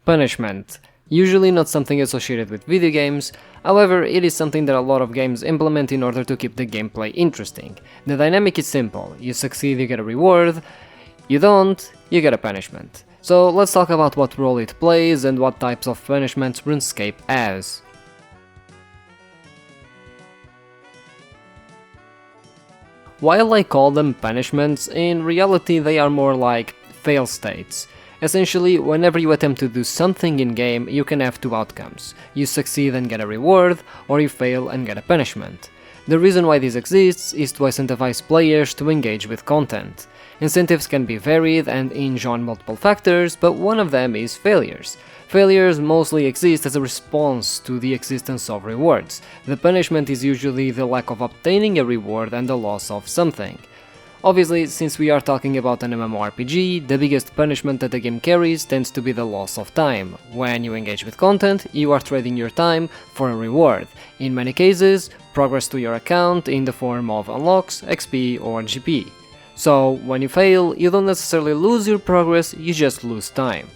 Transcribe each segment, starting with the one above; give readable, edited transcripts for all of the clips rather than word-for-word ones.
punishment. Usually not something associated with video games, however it is something that a lot of games implement in order to keep the gameplay interesting. The dynamic is simple: you succeed, you get a reward, you don't, you get a punishment. So let's talk about what role it plays and what types of punishments Runescape has. While I call them punishments, in reality they are more like fail states. Essentially, whenever you attempt to do something in-game, you can have two outcomes. You succeed and get a reward, or you fail and get a punishment. The reason why this exists is to incentivize players to engage with content. Incentives can be varied and hinge on multiple factors, but one of them is failures. Failures mostly exist as a response to the existence of rewards. The punishment is usually the lack of obtaining a reward and the loss of something. Obviously, since we are talking about an MMORPG, the biggest punishment that the game carries tends to be the loss of time. When you engage with content, you are trading your time for a reward. In many cases, progress to your account in the form of unlocks, XP or GP. So, when you fail, you don't necessarily lose your progress, you just lose time.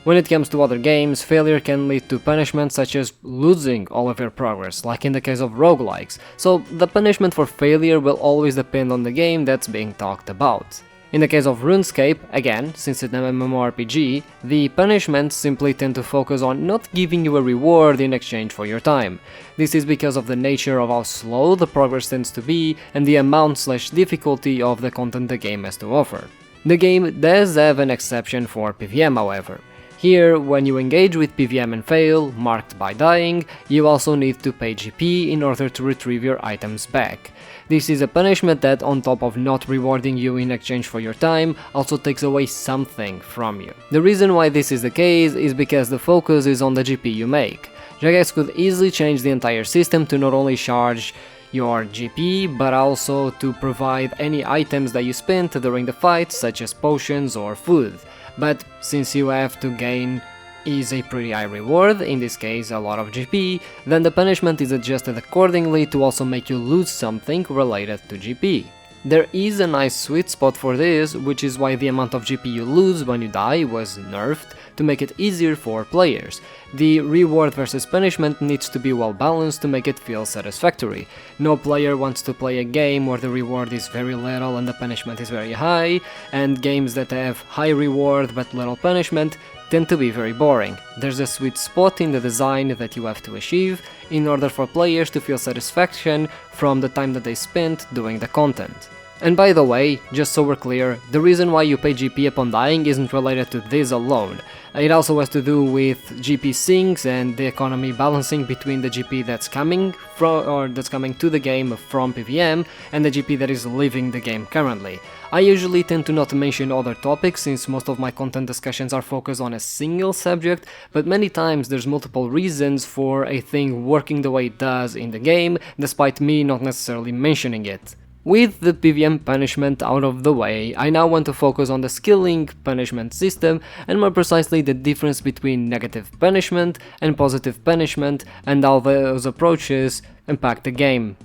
When it comes to other games, failure can lead to punishments such as losing all of your progress, like in the case of roguelikes, so the punishment for failure will always depend on the game that's being talked about. In the case of RuneScape, again, since it's an MMORPG, the punishments simply tend to focus on not giving you a reward in exchange for your time. This is because of the nature of how slow the progress tends to be and the amount/difficulty of the content the game has to offer. The game does have an exception for PvM, however. Here, when you engage with PvM and fail, marked by dying, you also need to pay GP in order to retrieve your items back. This is a punishment that, on top of not rewarding you in exchange for your time, also takes away something from you. The reason why this is the case is because the focus is on the GP you make. Jagex could easily change the entire system to not only charge your GP, but also to provide any items that you spent during the fight, such as potions or food. But since you have to gain is a pretty high reward, in this case a lot of GP, then the punishment is adjusted accordingly to also make you lose something related to GP. There is a nice sweet spot for this, which is why the amount of GP you lose when you die was nerfed to make it easier for players. The reward versus punishment needs to be well balanced to make it feel satisfactory. No player wants to play a game where the reward is very little and the punishment is very high, and games that have high reward but little punishment tend to be very boring. There's a sweet spot in the design that you have to achieve in order for players to feel satisfaction from the time that they spent doing the content. And by the way, just so we're clear, the reason why you pay GP upon dying isn't related to this alone. It also has to do with GP sinks and the economy balancing between the GP that's coming to the game from PvM and the GP that is leaving the game currently. I usually tend to not mention other topics since most of my content discussions are focused on a single subject, but many times there's multiple reasons for a thing working the way it does in the game, despite me not necessarily mentioning it. With the PvM punishment out of the way, I now want to focus on the skilling punishment system and more precisely the difference between negative punishment and positive punishment and how those approaches impact the game.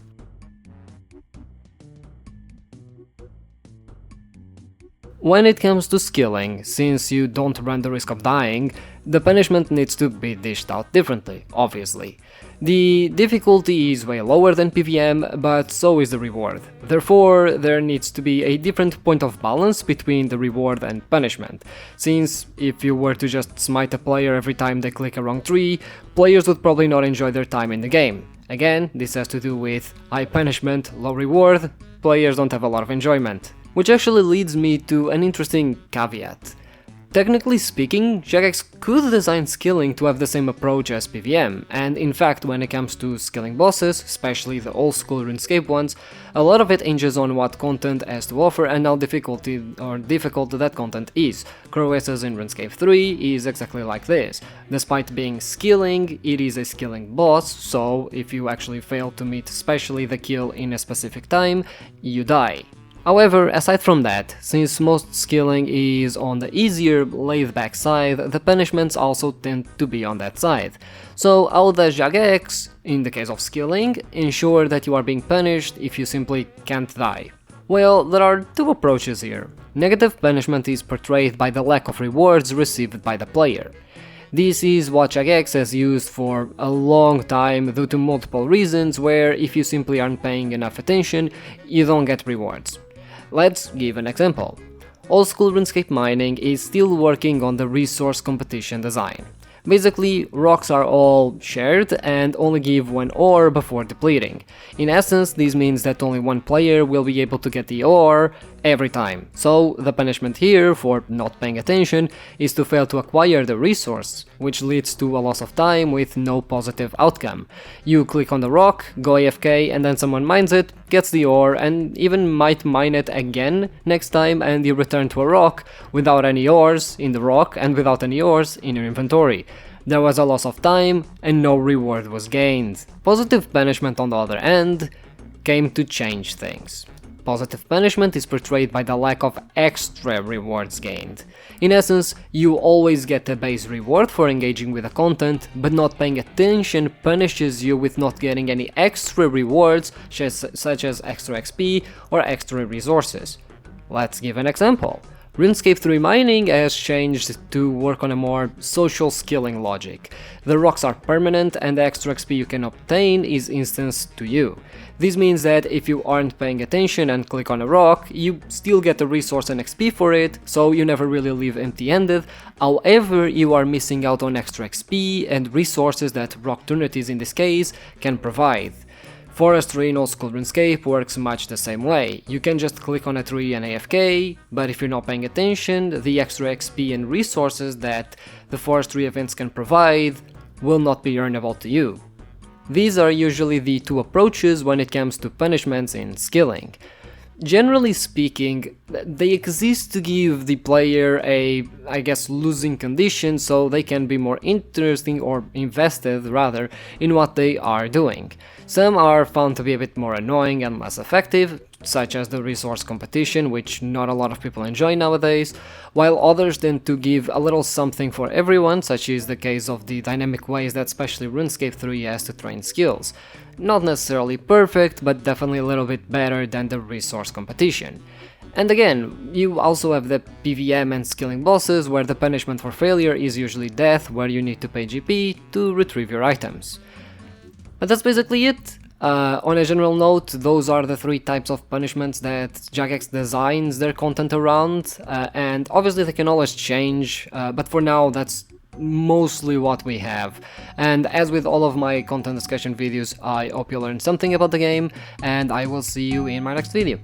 When it comes to skilling, since you don't run the risk of dying, the punishment needs to be dished out differently, obviously. The difficulty is way lower than PvM, but so is the reward. Therefore, there needs to be a different point of balance between the reward and punishment, since if you were to just smite a player every time they click a wrong tree, players would probably not enjoy their time in the game. Again, this has to do with high punishment, low reward, players don't have a lot of enjoyment. Which actually leads me to an interesting caveat. Technically speaking, Jagex could design skilling to have the same approach as PvM, and in fact when it comes to skilling bosses, especially the old school RuneScape ones, a lot of it hinges on what content has to offer and how difficult that content is. Croesses in RuneScape 3 is exactly like this. Despite being skilling, it is a skilling boss, so if you actually fail to meet especially the kill in a specific time, you die. However, aside from that, since most skilling is on the easier, laid-back side, the punishments also tend to be on that side. So how does Jagex, in the case of skilling, ensure that you are being punished if you simply can't die? Well, there are two approaches here. Negative punishment is portrayed by the lack of rewards received by the player. This is what Jagex has used for a long time due to multiple reasons, where if you simply aren't paying enough attention, you don't get rewards. Let's give an example. Old school RuneScape mining is still working on the resource competition design. Basically, rocks are all shared and only give one ore before depleting. In essence, this means that only one player will be able to get the ore every time. So the punishment here for not paying attention is to fail to acquire the resource, which leads to a loss of time with no positive outcome. You click on the rock, go AFK, and then someone mines it, gets the ore, and even might mine it again next time, and you return to a rock without any ores in the rock and without any ores in your inventory. There was a loss of time and no reward was gained. Positive punishment, on the other hand, came to change things. Positive punishment is portrayed by the lack of extra rewards gained. In essence, you always get a base reward for engaging with the content, but not paying attention punishes you with not getting any extra rewards, such as extra XP or extra resources. Let's give an example. Runescape 3 mining has changed to work on a more social skilling logic. The rocks are permanent and the extra XP you can obtain is instanced to you. This means that if you aren't paying attention and click on a rock, you still get a resource and XP for it, so you never really leave empty-handed. However, you are missing out on extra XP and resources that rock turnities in this case can provide. Forestry in old school RuneScape works much the same way. You can just click on a tree and AFK, but if you're not paying attention, the extra XP and resources that the forestry events can provide will not be earnable to you. These are usually the two approaches when it comes to punishments in skilling. Generally speaking, they exist to give the player a, losing condition so they can be more interesting or invested rather in what they are doing. Some are found to be a bit more annoying and less effective, such as the resource competition, which not a lot of people enjoy nowadays, while others tend to give a little something for everyone, such is the case of the dynamic ways that especially RuneScape 3 has to train skills. Not necessarily perfect, but definitely a little bit better than the resource competition. And again, you also have the PVM and skilling bosses, where the punishment for failure is usually death, where you need to pay GP to retrieve your items. But that's basically it. On a general note, those are the three types of punishments that Jagex designs their content around, and obviously they can always change, but for now that's mostly what we have. And as with all of my content discussion videos, I hope you learned something about the game, and I will see you in my next video.